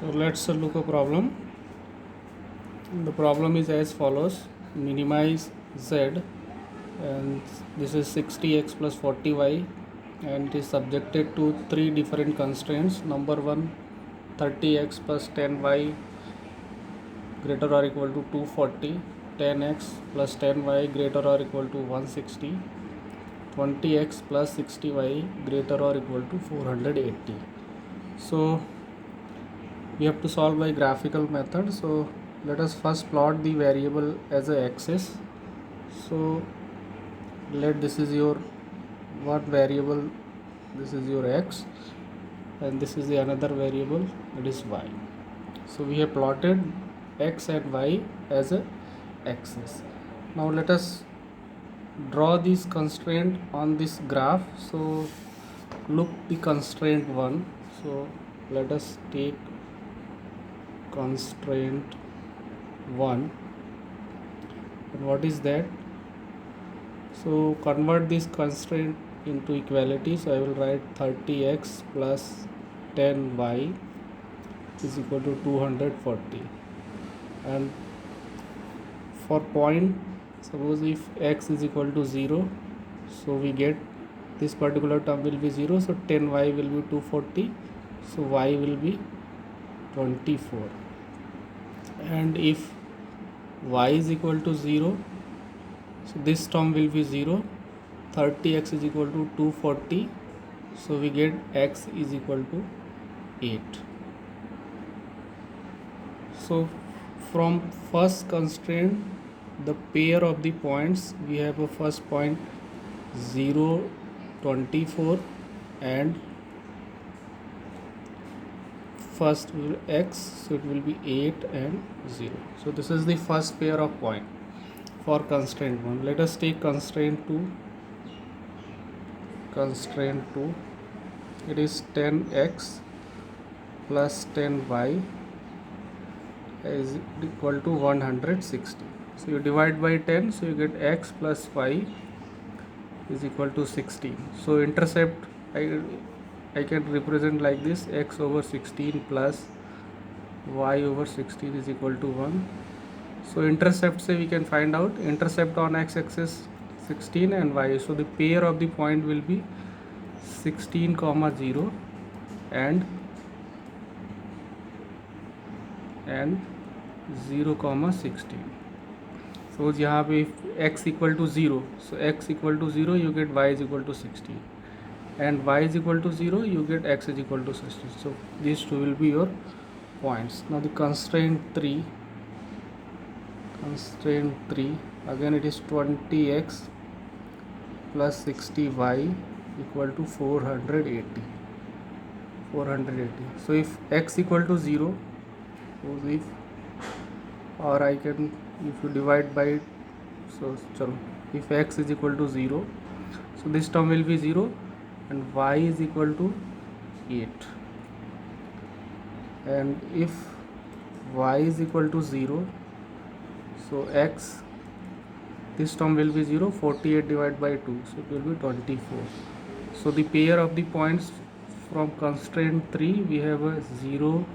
So let's look a problem. The problem is as follows: minimize z, and this is 60x plus 40y, and it is subjected to three different constraints. Number one, 30x plus 10y greater or equal to 240, 10x plus 10y greater or equal to 160, 20x plus 60y greater or equal to 480. So we have to solve by graphical method. So let us first plot the variable as a axis. So let this is your one variable, this is your x, and this is the another variable, that is y. So we have plotted x and y as a axis. Now let us draw this constraint on this graph. So look the constraint 1. So let us take constraint 1, and what is that? So convert this constraint into equality. So I will write 30x plus 10y is equal to 240, and for point, suppose if x is equal to 0, so we get this particular term will be 0, so 10y will be 240, so y will be 24. And if y is equal to 0, so this term will be 0, 30x is equal to 240, so we get x is equal to 8. So from first constraint, the pair of the points, we have a first point 0, 24, and first x, so it will be 8 and 0. So this is the first pair of point for constraint 1. Let us take constraint 2. Constraint 2, it is 10x plus 10y is equal to 160. So you divide by 10, so you get x plus y is equal to 16. So intercept I can represent like this: x over 16 plus y over 16 is equal to 1. So intercept say we can find out intercept on x-axis 16 and y. So the pair of the point will be 16 comma 0 and 0 comma 16. So यहाँ पे x equal to 0, so x equal to 0 you get y is equal to 16, and y is equal to 0 you get x is equal to 16. So these two will be your points. Now the constraint 3, again it is 20x plus 60y equal to 480. So if x equal to 0, suppose if, or I can, if you divide by, so chalo, if x is equal to 0, so this term will be 0 and y is equal to 8, and if y is equal to 0, so x, this term will be 0, 48 divided by 2, so it will be 24. So the pair of the points from constraint 3, we have a 0,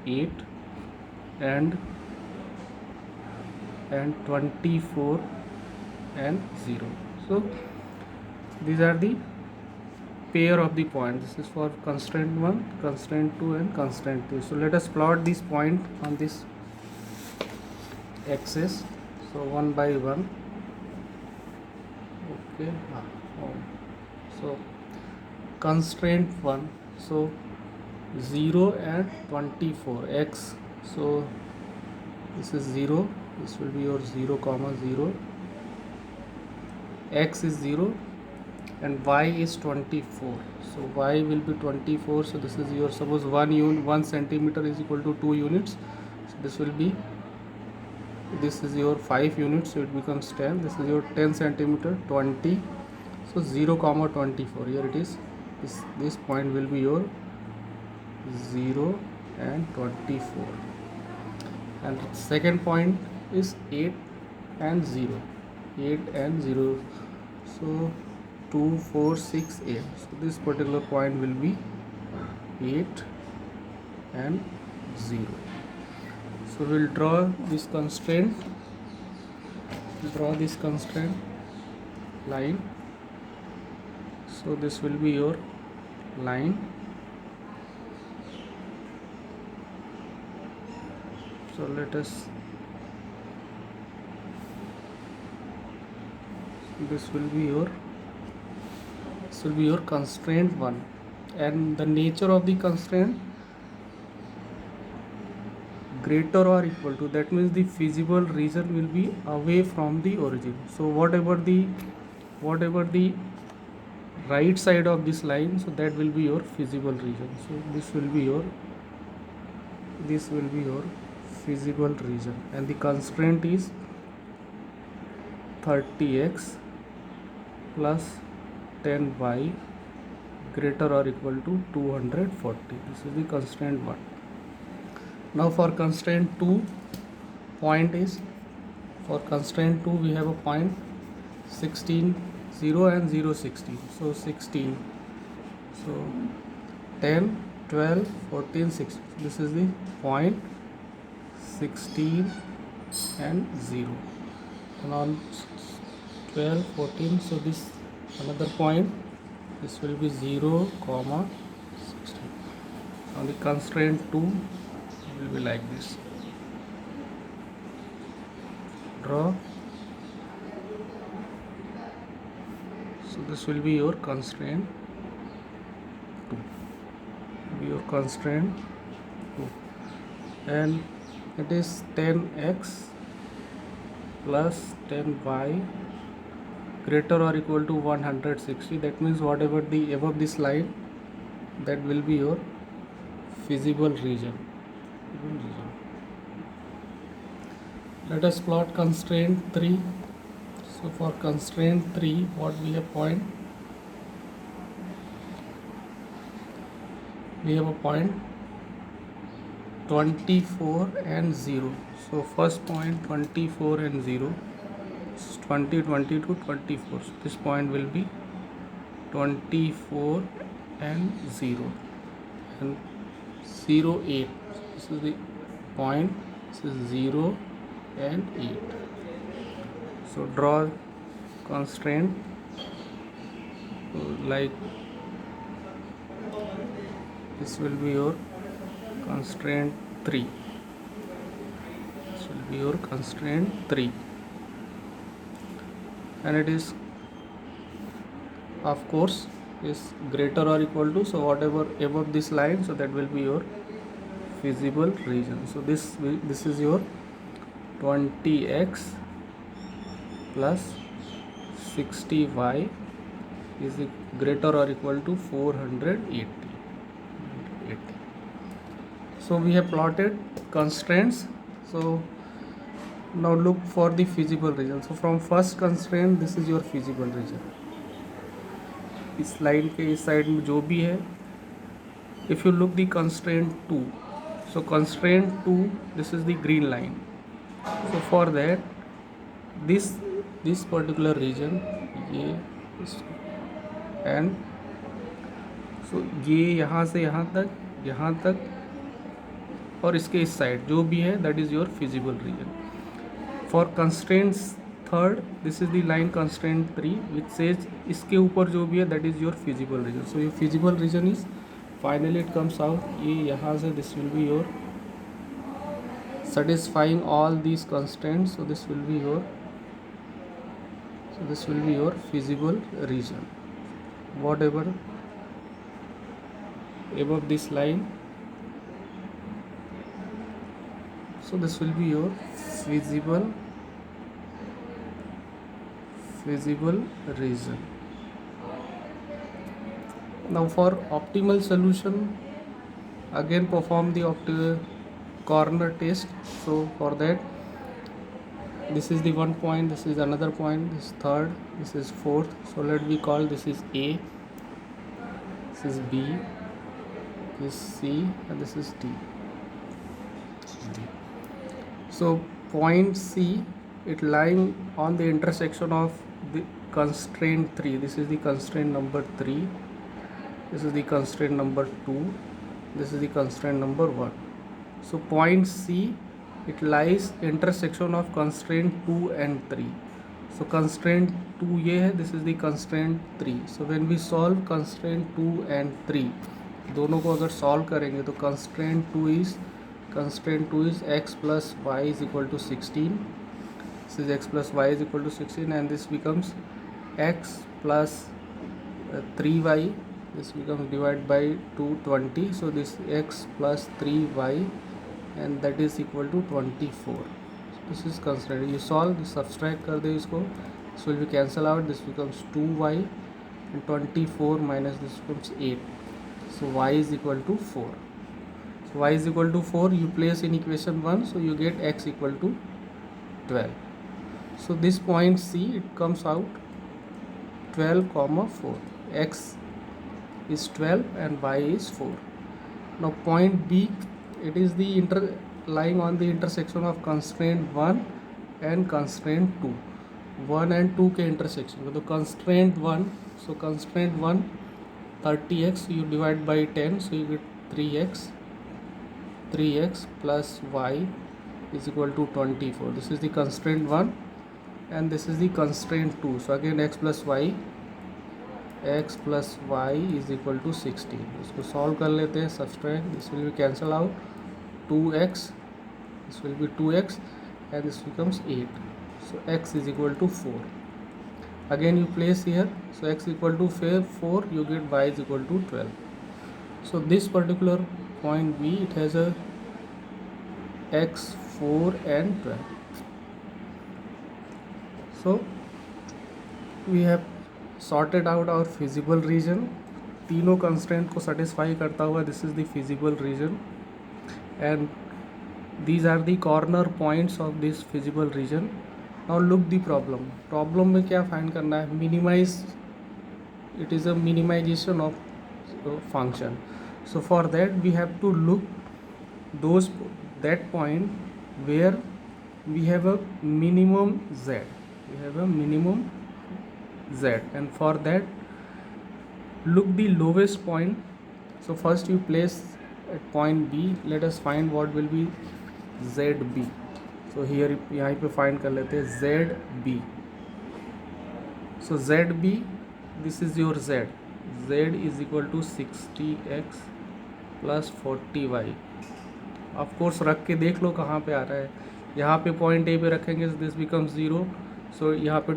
8 and 24 and 0. So these are the pair of the points. This is for constraint 1, constraint 2 and constraint 3. So let us plot this point on this axis. So one by one. Okay. So constraint 1, so 0 and 24 x, so this is 0, this will be your 0 comma 0, x is 0 and y is 24, so y will be 24. So this is your, suppose 1 centimeter is equal to 2 units, so this will be, this is your 5 units, so it becomes 10. This is your 10 centimeter, 20, so 0 comma 24, here it is, this point will be your 0 and 24, and second point is 8 and 0, so 2, 4, 6, 8. So this particular point will be 8 and 0. So we'll draw this constraint line. So this will be your line. So this will be your constraint 1, and the nature of the constraint greater or equal to, that means the feasible region will be away from the origin. So whatever the right side of this line, so that will be your feasible region. So this will be your feasible region, and the constraint is 30x plus 10y greater or equal to 240. This is the constraint 1. Now for constraint 2, we have a point 16, 0 and 0, 16. So 16, so 10, 12, 14, 16. This is the point 16 and 0. And on 12, 14, so this another point, this will be 0, 16. Now the constraint 2 will be like this. Draw. So this will be your constraint 2. And it is 10x plus 10y greater or equal to 160. That means whatever the above this line, that will be your feasible region. Let us plot constraint 3. So for constraint 3, what we have point? We have a point 24 and 0. So first point 24 and 0, 20, 22, 24. So this point will be 24 and 0, and 0, 8. This is the point. This is 0 and 8. So draw constraint like this will be your constraint 3. This will be your constraint 3, and it is, of course, is greater or equal to, so whatever above this line, so that will be your feasible region. So this is your 20x plus 60y is greater or equal to 480. So we have plotted constraints. So now look for the feasible region. So from first constraint, this is your feasible region. इस line के इस side में जो भी है, if you look the constraint 2, so constraint 2, this is the green line. So for that, this particular region, ये and so ये यहाँ से यहाँ तक और इसके इस साइड जो भी है, that is your feasible region. For constraints third, this is the line constraint 3 which says इसके ऊपर जो भी है, that is your feasible region. So your feasible region is, finally it comes out, ये यहाँ से this will be your satisfying all these constraints. So this will be your feasible region, whatever above this line. So this will be your feasible region. Now for optimal solution, again perform the corner test. So for that, this is the one point, this is another point, this is third, this is fourth. So let me call this is A, this is B, this is C, and this is D. So point C, it lying on the intersection of the constraint 3. This is the constraint number 3, this is the constraint number 2, this is the constraint number 1. So point C, it lies intersection of constraint 2 and 3. So constraint 2 ये है, this is the constraint 3. So when we solve constraint 2 and 3, दोनों को अगर solve करेंगे तो constraint 2 is x plus y is equal to 16. This is x plus y is equal to 16, and this becomes x plus 3y. This becomes divided by 220. So this x plus 3y, and that is equal to 24. So this is constraint. You solve this, subtract कर दे इसको, this will be cancel out, this becomes 2y, and 24 minus this becomes 8. So y is equal to 4. So y is equal to 4, you place in equation 1, so you get x equal to 12. So this point C, it comes out 12 comma 4. X is 12 and y is 4. Now point B, it is the lying on the intersection of constraint 1 and constraint 2. 1 and 2 के intersection. So constraint 1, so constraint 1 30x, you divide by 10, so you get 3x plus y is equal to 24. This is the constraint 1 and this is the constraint 2. So again x plus y is equal to 16. इसको solve कर लेते हैं, subtract, this will be cancel out, 2x, this will be 2x, and this becomes 8. So x is equal to 4. Again you place here, so x equal to 4, you get y is equal to 12. So this particular point B, it has a x, 4 and 12. So we have sorted out our feasible region. तीनों constraint को satisfy करता हुआ, this is the feasible region, and these are the corner points of this feasible region. Now look the problem. Problem में क्या find करना है? Minimize. It is a minimization of function. So for that we have to look that point where we have a minimum z. We have a minimum z, and for that look the lowest point. So first you place at point B. Let us find what will be ZB. So here यहाँ पे find कर लेते हैं ZB. So ZB, this is your z. Z is equal to 60x plus 40y. Of course रख के देख लो कहाँ पे आ रहा है. यहाँ पे पॉइंट ए पे रखेंगे, this becomes 0. So यहाँ पे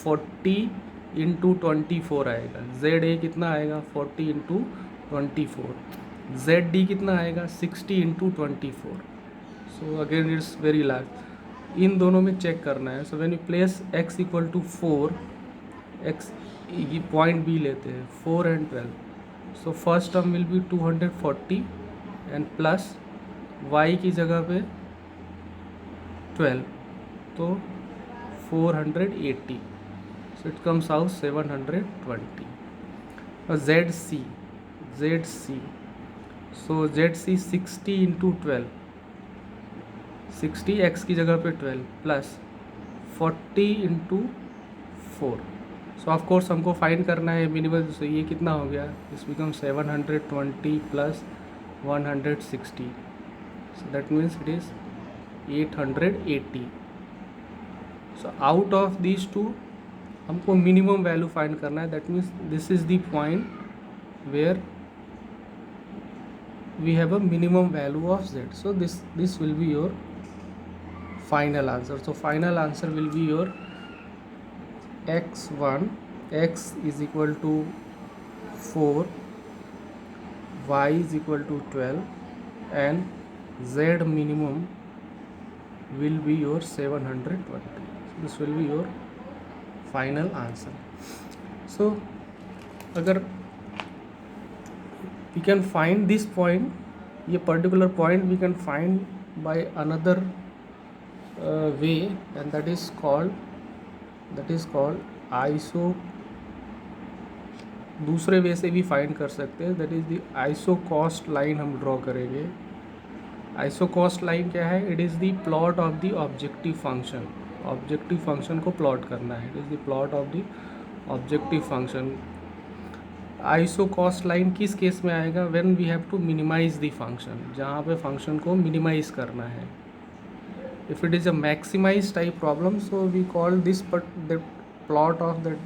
40 इंटू 24 आएगा. ZA कितना आएगा? 40 इंटू 24. ZD कितना आएगा? 60 into 24. So again it's very large. इन दोनों में चेक करना है. So when you place x equal to 4, x ये पॉइंट B लेते हैं, 4 and 12. So first term will be 240 and plus y की जगह पे 12, तो 480. So it comes out 720. Now ZC, so ZC 60 into 12, 60 x की जगह पे 12 plus 40 into 4. So of course हमको फाइंड करना है मिनिमम. तो ये कितना हो गया? This become 720 plus 160. So that means it is 880. So out of these two हमको मिनिमम वैल्यू फाइंड करना है. That means this is the point where we have a minimum value of z. So this will be your final answer. So final answer will be your x1, x is equal to 4, y is equal to 12, and z minimum will be your 720. This will be your final answer. So अगर we can find this point, ये particular point we can find by another way, and that is called iso. दूसरे way से भी find कर सकते हैं. That is the iso cost line हम draw करेंगे. आइसो कॉस्ट लाइन क्या है? It is the plot of the objective function. Objective function को प्लॉट करना है. It is the plot of the objective function iso cost line किस case में आएगा? When we have to minimize the function, जहाँ पे फंक्शन को minimize करना है. If it is a maximize type problem, so we call this the plot of the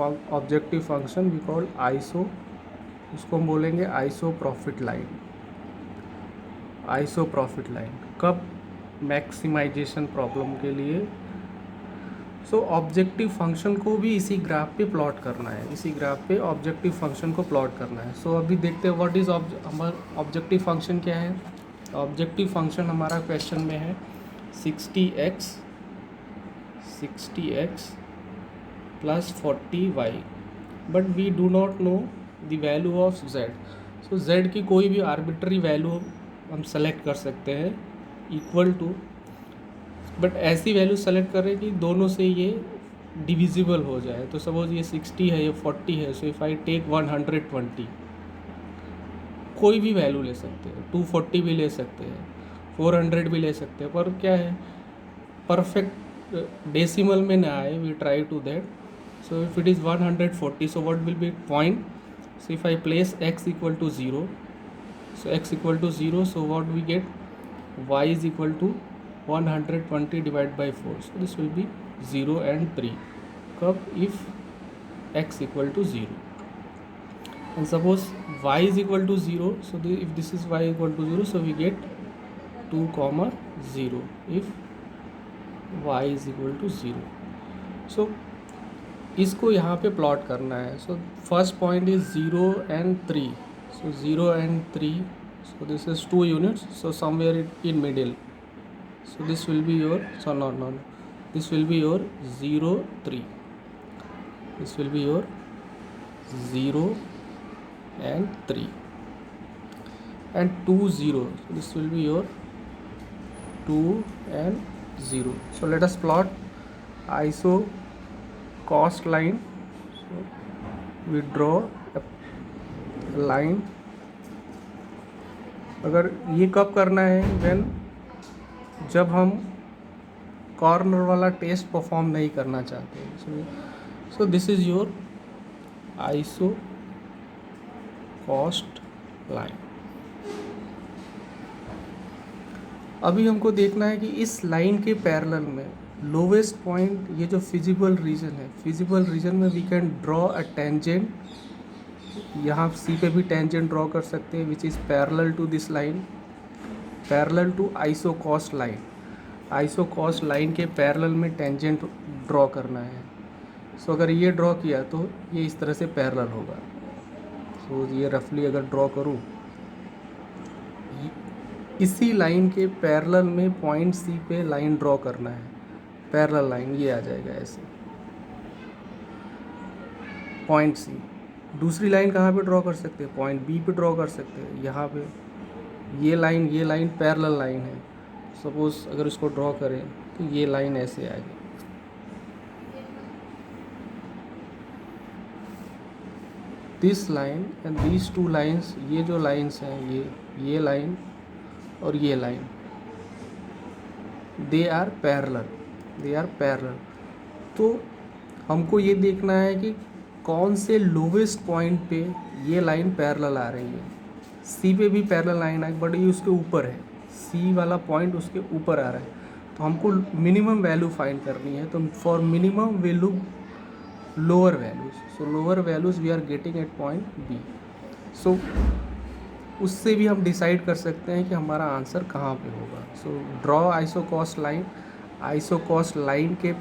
objective function we call iso, उसको हम बोलेंगे iso profit line. Iso profit line कब? Maximization problem के लिए. सो ऑब्जेक्टिव फंक्शन को भी इसी ग्राफ पे प्लॉट करना है, इसी ग्राफ पे ऑब्जेक्टिव फंक्शन को प्लॉट करना है. सो अभी देखते हैं व्हाट इज़ हमारा ऑब्जेक्टिव फंक्शन क्या है. ऑब्जेक्टिव फंक्शन हमारा क्वेश्चन में है 60x plus 40y, but we do not know the value of z. So z की कोई भी आर्बिट्री वैल्यू हम सेलेक्ट कर सकते हैं इक्वल टू, बट ऐसी वैल्यू सेलेक्ट करें कि दोनों से ये डिविजिबल हो जाए. तो सपोज ये 60 है, ये 40 है, सो इफ़ आई टेक 120, कोई भी वैल्यू ले सकते हैं, 240 भी ले सकते हैं, 400 भी ले सकते हैं, पर क्या है परफेक्ट डेसिमल में ना आए. We try to that. So if it is 140, so what will be point? So if I place x equal to 0, so x equal to 0, so what we get? y is equal to 120 divided by 4, so this will be 0 and 3. कब? if x equal to 0, and suppose y is equal to 0, so if this is y equal to 0, so we get 2, 0 if y is equal to 0. so इसको यहाँ पे plot करना है. So first point is 0 and 3. So 0 and 3, so this is 2 units, so somewhere in middle. So this will be your, so not this will be your 0, 3. This will be your 0 and 3, and 2, 0. So this will be your 2 and 0. So let us plot iso cost line. So we draw a line. अगर ये कब करना है? When जब हम corner वाला test perform नहीं करना चाहते. So this is your iso cost line. अभी हमको देखना है कि इस लाइन के पैरेलल में लोवेस्ट पॉइंट, ये जो फिजिबल रीजन है, फिजिबल रीजन में we can draw a tangent. यहाँ सी पे भी टेंजेंट ड्रॉ कर सकते हैं which is parallel to this line, parallel to iso cost line. Iso cost line के पैरेलल में टेंजेंट ड्रॉ करना है. सो अगर ये ड्रॉ किया तो ये इस तरह से पैरेलल होगा. सो ये रफली अगर ड्रॉ करूँ, इसी लाइन के पैरेलल में पॉइंट सी पे लाइन ड्रॉ करना है. पैरेलल लाइन ये आ जाएगा ऐसे, पॉइंट सी. दूसरी लाइन कहाँ पे ड्रॉ कर सकते हैं? पॉइंट बी पे ड्रॉ कर सकते हैं. यहाँ पे ये लाइन पैरेलल लाइन है. सपोज अगर इसको ड्रॉ करें तो ये लाइन ऐसे आएगी. This line and these two lines, ये जो लाइन्स हैं, ये लाइन और ये लाइन, दे आर पैरेलल. तो हमको ये देखना है कि कौन से लोवेस्ट पॉइंट पे ये लाइन पैरेलल आ रही है. सी पे भी पैरेलल लाइन है, बट ये उसके ऊपर है, सी वाला पॉइंट उसके ऊपर आ रहा है. तो हमको मिनिमम वैल्यू फाइंड करनी है. तो for minimum value lower values, so lower values we are getting at point B. So उससे भी हम डिसाइड कर सकते हैं कि हमारा आंसर कहाँ पे होगा. So draw iso cost line. Iso cost line के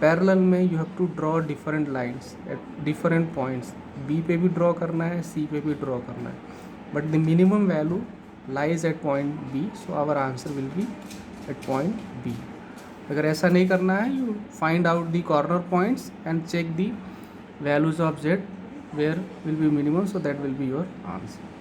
पैरेलल में you have to draw different lines at different points. B पे भी ड्रॉ करना है, सी पे भी ड्रॉ करना है, but the minimum value lies at point B. So our answer will be at point B. अगर ऐसा नहीं करना है, you find out the corner points and check the values of Z where will be minimum, so that will be your answer.